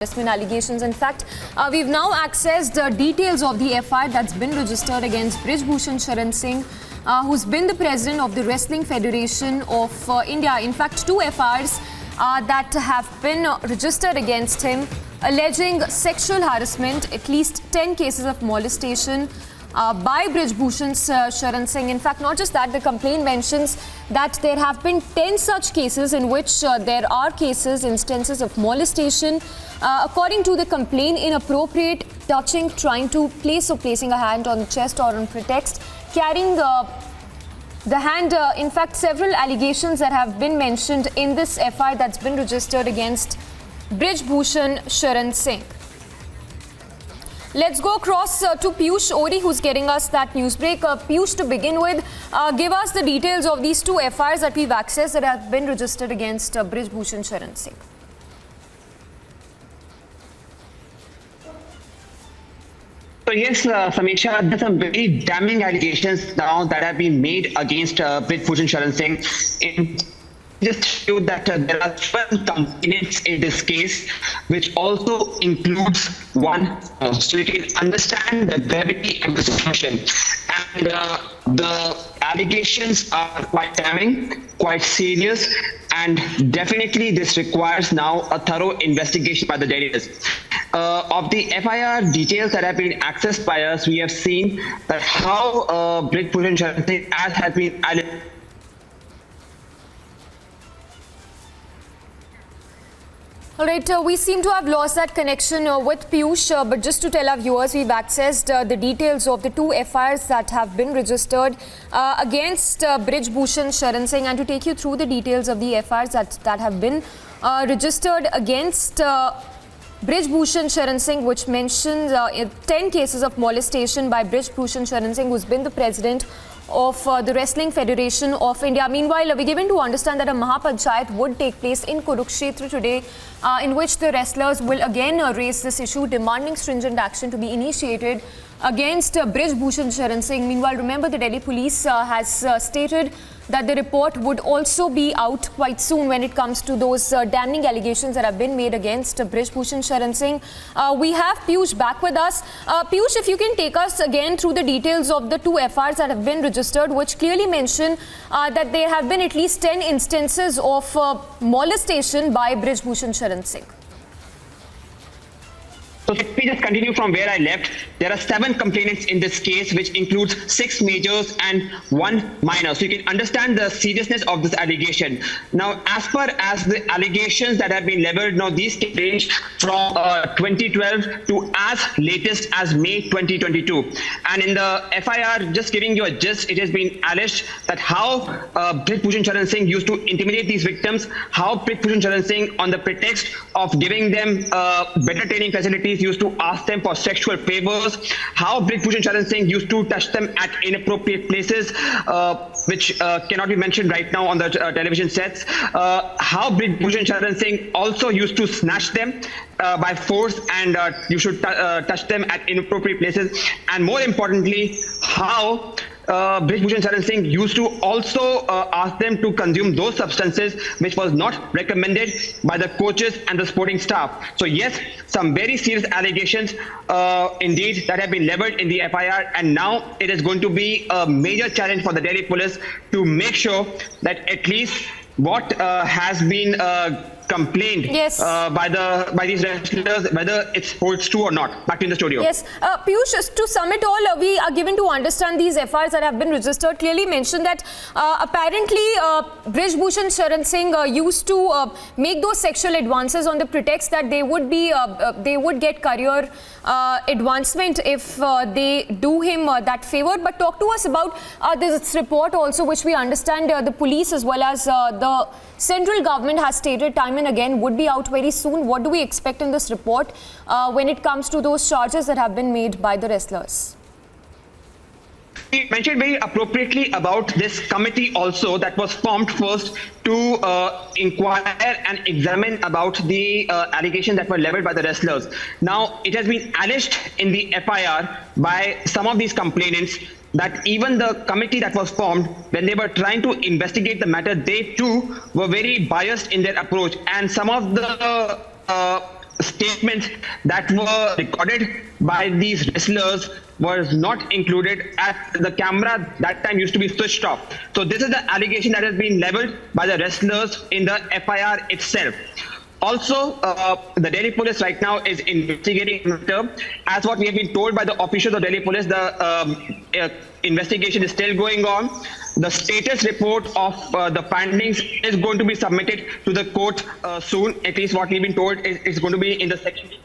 harassment allegations. In fact, we've now accessed details of the FIR that's been registered against Brij Bhushan Sharan Singh, who's been the president of the Wrestling Federation of India. In fact, two FIRs that have been registered against him, alleging sexual harassment, at least 10 cases of molestation by Brij Bhushan Sharan Singh. In fact, not just that, the complaint mentions that there have been 10 such cases in which there are instances of molestation. According to the complaint, inappropriate touching, trying to place or placing a hand on the chest or on pretext, carrying the hand. In fact, several allegations that have been mentioned in this FIR that's been registered against Brij Bhushan Sharan Singh. Let's go across to Piyush Ori, who's getting us that news break. Piyush, to begin with, give us the details of these two FIRs that we've accessed that have been registered against Brij Bhushan Sharan Singh. So yes, Samisha, there's some very damning allegations now that have been made against Brij Bhushan Sharan Singh. Just show that there are 12 complaints in this case, which also includes one. So you can understand the gravity of the situation. And the allegations are quite damning, quite serious, and definitely this requires now a thorough investigation by the dailies. Of the FIR details that have been accessed by us, we have seen that how Brij Bhushan Sharan Singh has been alleged. All right, we seem to have lost that connection with Piyush, but just to tell our viewers, we've accessed the details of the two FIRs that have been registered against Brij Bhushan Sharan Singh, and to take you through the details of the FIRs that have been registered against Brij Bhushan Sharan Singh, which mentions 10 cases of molestation by Brij Bhushan Sharan Singh, who's been the president of the Wrestling Federation of India. Meanwhile, we're given to understand that a Mahapanchayat would take place in Kurukshetra today, in which the wrestlers will again raise this issue, demanding stringent action to be initiated against Brij Bhushan Sharan Singh. Meanwhile, remember, the Delhi police has stated that the report would also be out quite soon when it comes to those damning allegations that have been made against Brij Bhushan Sharan Singh. We have Piyush back with us. Piyush, if you can take us again through the details of the two FIRs that have been registered, which clearly mention that there have been at least 10 instances of molestation by Brij Bhushan Sharan Singh. So let me just continue from where I left. There are 7 complainants in this case, which includes 6 majors and 1 minor. So you can understand the seriousness of this allegation. Now, as per as the allegations that have been leveled, now these can range from 2012 to as latest as May 2022. And in the FIR, just giving you a gist, it has been alleged that how Brij Bhushan Sharan Singh used to intimidate these victims, how Brij Bhushan Sharan Singh, on the pretext of giving them better training facilities, used to ask them for sexual favors, how Brij Bhushan Sharan Singh used to touch them at inappropriate places, which cannot be mentioned right now on the television sets, how Brij Bhushan Sharan Singh also used to snatch them by force, and you should touch them at inappropriate places, and more importantly, how Brij Bhushan Sharan Singh used to also ask them to consume those substances which was not recommended by the coaches and the sporting staff. So yes, some very serious allegations indeed that have been leveled in the FIR, and now it is going to be a major challenge for the Delhi police to make sure that at least what has been complained by these wrestlers, whether it holds true or not. Back in the studio. Yes, Piyush, to sum it all, we are given to understand these FIRs that have been registered clearly mention that apparently Brij Bhushan Sharan Singh used to make those sexual advances on the pretext that they would get career advancement if they do him that favor. But talk to us about this report also, which we understand the police as well as the central government has stated time and again would be out very soon. What do we expect in this report when it comes to those charges that have been made by the wrestlers? He mentioned very appropriately about this committee also that was formed first to inquire and examine about the allegations that were leveled by the wrestlers. Now, it has been alleged in the FIR by some of these complainants that even the committee that was formed, when they were trying to investigate the matter, they too were very biased in their approach. And some of the statements that were recorded by these wrestlers was not included, as the camera that time used to be switched off. So this is the allegation that has been leveled by the wrestlers in the FIR itself. Also, the Delhi police right now is investigating the matter. As what we have been told by the officials of Delhi police, the investigation is still going on. The status report of the findings is going to be submitted to the court soon. At least what we've been told is going to be in the section